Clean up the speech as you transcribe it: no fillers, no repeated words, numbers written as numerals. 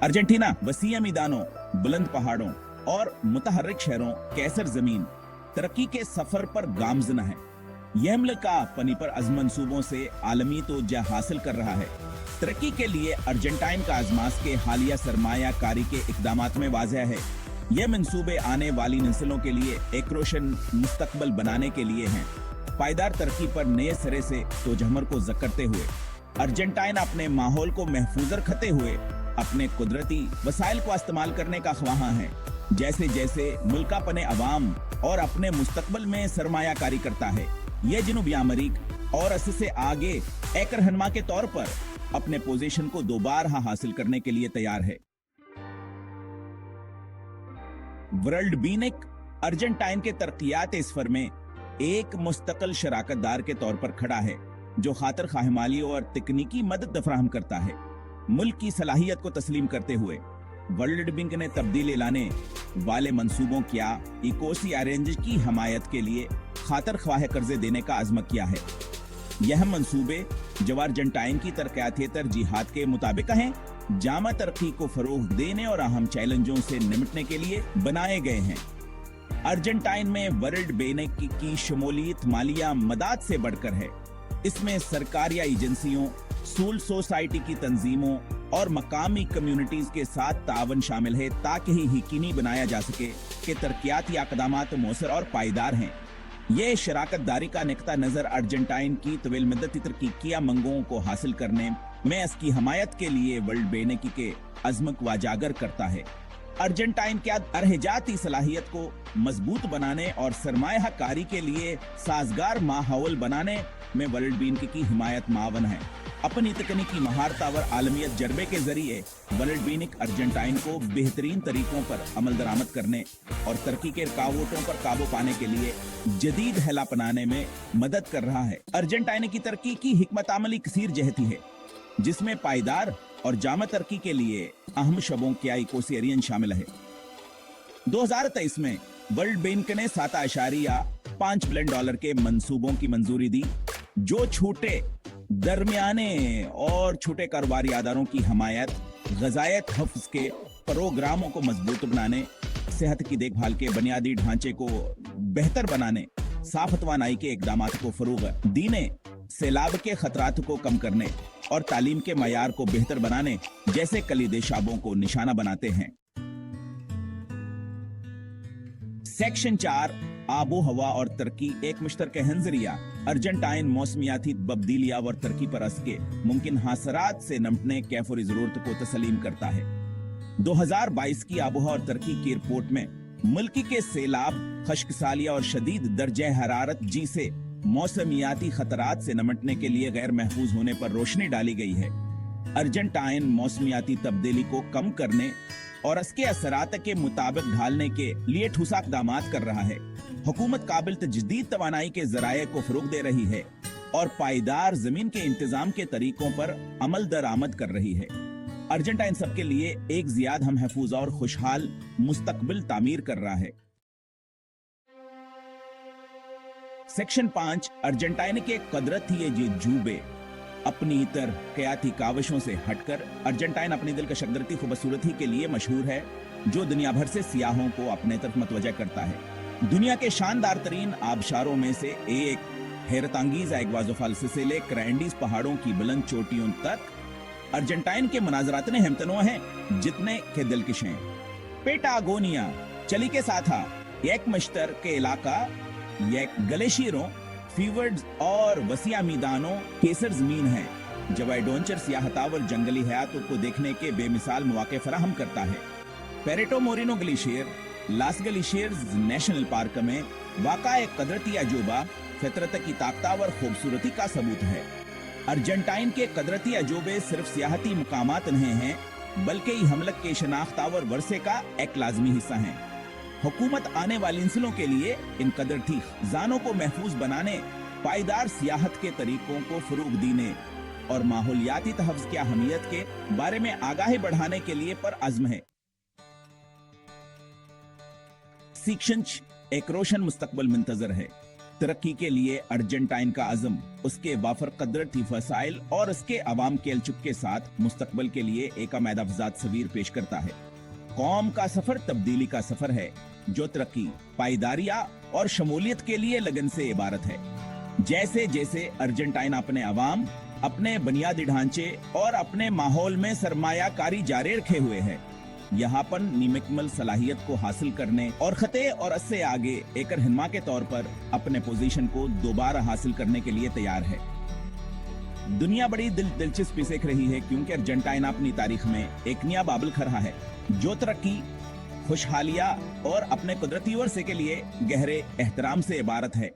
Argentina वसीय मैदानों, बुलंद पहाड़ों और मुतहर्रिक शहरों कैसर जमीन तरक्की के सफर पर गामजन है। यह मुल्क पनी पर अज़म मंसूबों से आलमी तवज्जो हासिल कर रहा है। तरक्की के लिए अर्जेंटाइन का आजमास के हालिया सरमाया कारी के इकदामात में वाज़ेह है। यह मंसूबे आने वाली नस्लों के लिए एक रोशन मुस्तकबल बनाने के लिए हैं। पायदार तरक्की पर नए सिरे से तोजहमर को ज़करते हुए अर्जेंटाइन अपने माहौल को महफूज रखते हुए अपने कुदरती वसाइल को इस्तेमाल करने का ख्वाहां है। जैसे जैसे मुल्क अपने अवाम और अपने मुस्तकबल में सरमायाकारी करता है, यह जनूबी अमरीक और अस्से से आगे एक रहनुमा के तौर पर अपने पोजीशन को दोबारा हासिल करने के लिए तैयार है। वर्ल्ड बीनिक अर्जेंटाइन के तरक्कियात सफर में एक मुस्तकिल शराकतदार के तौर पर खड़ा है, जो खातिर खाह माली और तकनीकी मदद फराहम करता है। मुल्क की सलाहियत को तस्लीम करते हुए वर्ल्ड बैंक ने तब्दीली लाने वाले मंसूबों क्या इकोसी अरेंज की हमायत के लिए खातिर ख्वाह कर्जे देने का अज़्म किया है। यह मंसूबे जो अर्जेंटाइन की तरक्याती तरजीहात के मुताबिक हैं, जामा तरक्की को फरोग देने और अहम चैलेंजों से निपटने के लिए बनाए गए हैं। अर्जेंटाइन में वर्ल्ड बैंक की शमूलियत मालिया मदद से बढ़कर है। इसमें सरकारी एजेंसियों, सिविल सोसाइटी की तंजीमों और मकामी कम्युनिटीज के साथ तावन शामिल है, ताकि ही यकीनी बनाया जा सके कि तरक्याती इक़दामात मौसर और पायदार हैं। ये शराकतदारी का निकता नजर अर्जेंटाइन की तवील मुद्दती तरक्की मंगों को हासिल करने में इसकी हमायत के लिए वर्ल्ड बैंक के अज़्म को उजागर करता है। अर्जेंटाइन के अरहजाती सलाहियत को मजबूत बनाने और सरमाया कारी के लिए साजगार माहौल बनाने में वर्ल्ड बैंक की हिमायत मावन है। अपनी तकनीकी महारत और आलमियत जरबे के जरिए वर्ल्ड बैंक अर्जेंटाइन को बेहतरीन तरीकों पर अमल दरामद करने और तरक्की के रुकावटों पर काबू पाने के लिए जदीद हला अपनाने में मदद कर रहा है। अर्जेंटाइन की तरक्की की हिकमत अमली कसीर जहती है, जिसमें पायदार और जामा तरक्की के लिए अहम शबों के इकोसियरियन शामिल है। 2023 में वर्ल्ड बैंक ने $7.5 बिलियन के मंसूबों की मंजूरी दी, जो छोटे, दरमियाने और छोटे कारोबारी अदारों की हमायत, ग़ज़ायत हफ्ज़ के प्रोग्रामों को मजबूत बनाने, सेहत की देखभाल के बुनियादी ढांचे को बेहतर बनाने, साफ तवानाई के इक़दामात को फ़रोग़ देने, सैलाब के खतरात को कम करने और तालीम के मयार को बेहतर बनाने जैसे कलीदे शाबों को निशाना बनाते हैं। सेक्शन 4 आबो हवा और तरक्की एक मुश्तरका नज़रिया अर्जेंटाइन मौसमियाती तब्दीलियां और तरक्की पर असके मुमकिन हासरात से निपटने कैफोरी जरूरत को तस्लीम करता है। 2022 की आबोहवा और तरक्की की रिपोर्ट में मुल्क के सैलाब, खश्कसालिया और शदीद दर्जे हरारत जैसे मौसमियाती खतरात से निपटने के लिए गैर महफूज होने पर रोशनी डाली गई है। अर्जेंटाइन मौसमियाती तब्दीली को कम करने और इसके असरात के मुताबिक ढालने के लिए ठोसा इक़दामात कर रहा है। हुकूमत काबिल तजदीद तवानाई के ज़राए को फ़रोग़ दे रही है और पायदार ज़मीन के इंतज़ाम के तरीकों पर अमल दरामद कर रही है। अर्जेंटाइन सबके लिए एक ज़ियादा महफूज और खुशहाल मुस्तकबिल तामीर कर रहा है। सेक्शन 5 अर्जेंटाइन के कुदरती जूबे अपनी तरक्याती काविशों से हटकर अर्जेंटाइन अपनी दिलकश खूबसूरती के लिए मशहूर है, जो दुनिया भर से सियाहों को अपने तरफ मतवजा करता है। दुनिया के शानदार तरीन आबशारों में से एक हैरतअंगीज़ एग्वाज़ोफाल से लेकर एंडीज पहाड़ों की बुलंद चोटियों तक अर्जेंटाइन के मनाजरात ने हमतनो हैं जितने के दिलकश हैं। पेटागोनिया चली के साथा एक मश्तर के इलाका, एक ग्लेशियरों, फीवर्ड्स और वसिया मैदानों केसर जमीन है, जब एडवेंचर सियाहतावर जंगली हयातों को देखने के बेमिसाल मौके फराहम करता है। पेरेटो मोरिनो ग्लेशियर लास ग्लेशियर्स नेशनल पार्क में वाक़ा एक कुदरती अजूबा फितरत की ताकतवर खूबसूरती का सबूत है। अर्जेंटाइन के कुदरती अजूबे सिर्फ सियाहती मुकामात नहीं हैं, बल्कि हमलक के शनाख्तावर वर्से का एक लाजमी हिस्सा हैं। हुकूमत आने वाली नस्लों के लिए इन कुदरती खजानों को महफूज बनाने, पायदार सियाहत के तरीकों को फरोग देने और माहौलियाती तहफ़्ज़ की अहमियत के बारे में आगाही बढ़ाने के लिए पर अज़्म है। सेक्शन एक रोशन मुस्तकबल मुंतजर है। तरक्की के लिए अर्जेंटाइन का अज़म, उसके वाफर कदरती फसाइल और उसके अवाम के अलचुप के साथ मुस्तकबल के लिए एक अमैदाफजाद तस्वीर पेश करता है। कौम का सफर तब्दीली का सफर है, जो तरक्की, पायदारिया और शमूलियत के लिए लगन से इबारत है। जैसे जैसे अर्जेंटाइन अपने अवाम, अपने बुनियादी ढांचे और अपने माहौल में सरमायाकारी जारी रखे हुए है, यहाँ पर निमकमल सलाहियत को हासिल करने और खते और उससे आगे एक रहनुमा के तौर पर अपने पोजीशन को दोबारा हासिल करने के लिए तैयार है। दुनिया बड़ी दिलचस्पी से देख रही है, क्योंकि अर्जेंटाइन अपनी तारीख में एक नया बाबल खा रहा है, जो तरक्की, खुशहालिया और अपने कुदरती वर्से के लिए गहरे एहतराम से इबारत है।